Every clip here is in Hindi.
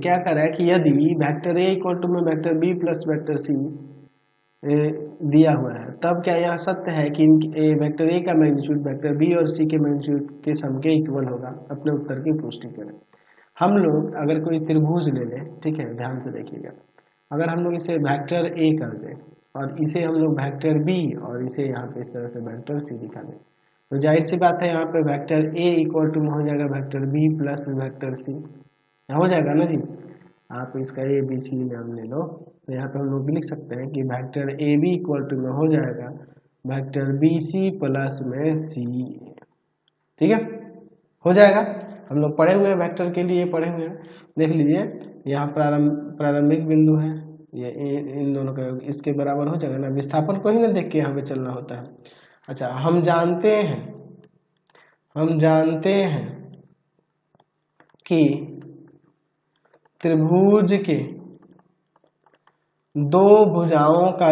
क्या कर रहा है कि यदि वेक्टर ए इक्वल टू में vector B plus vector C दिया हुआ है, तब क्या यह सत्य है कि वेक्टर ए का मैग्नीट्यूड वेक्टर बी और सी के मैग्नीट्यूड के सम के इक्वल होगा? अपने उत्तर की पुष्टि करें। हम लोग अगर कोई त्रिभुज ले लें, ठीक है, ध्यान से देखिएगा, अगर हम लोग इसे वेक्टर ए कर दें और इसे हम लोग वेक्टर बी और इसे यहाँ पे इस तरह से वेक्टर सी दिखा दें, तो जाहिर सी बात है यहाँ पे वेक्टर ए इक्वल टू में हो जाएगा vector B plus vector C, हो जाएगा ना जी। आप इसका ए बी सी नाम ले लो, तो यहाँ पे हम लोग लिख सकते हैं कि vector A B equal to में हो जाएगा वेक्टर बी सी प्लस में सी। ठीक है, हो जाएगा। हम लोग पढ़े हुए हैं, वेक्टर के लिए पढ़े हुए हैं। देख लीजिए यहाँ प्रारंभिक बिंदु है, ये इन दोनों का इसके बराबर हो जाएगा ना। विस्थापन को ही ना देख के यहाँ पे चलना होता है। अच्छा, हम जानते हैं कि त्रिभुज के दो भुजाओं का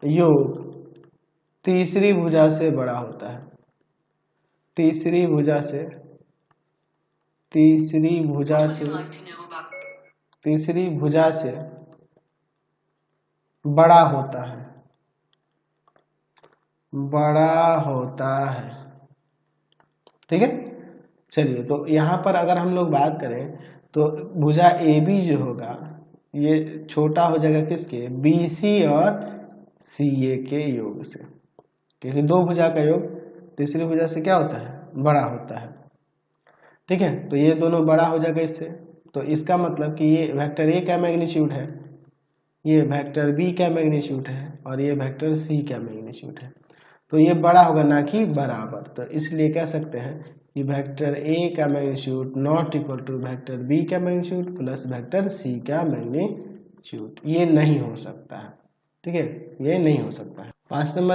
योग तीसरी भुजा से बड़ा होता है। तीसरी भुजा से बड़ा होता है। ठीक है, चलिए, तो यहाँ पर अगर हम लोग बात करें तो भुजा ए बी जो होगा ये छोटा हो जाएगा किसके? बी सी और सी ए के योग से, क्योंकि दो भुजा का योग तीसरी भुजा से क्या होता है? बड़ा होता है। ठीक है, तो ये दोनों बड़ा हो जाएगा इससे, तो इसका मतलब कि ये वेक्टर ए का मैग्नीट्यूड है, ये वेक्टर बी का मैग्नीट्यूड है और ये वेक्टर सी का मैग्नीट्यूड है, तो ये बड़ा होगा ना कि बराबर। तो इसलिए कह सकते हैं कि वेक्टर ए का magnitude not equal to vector B का मैग्नीट्यूड प्लस वेक्टर सी का मैग्नीट्यूड। ये नहीं हो सकता है। ठीक है, ये नहीं हो सकता है। 5 नंबर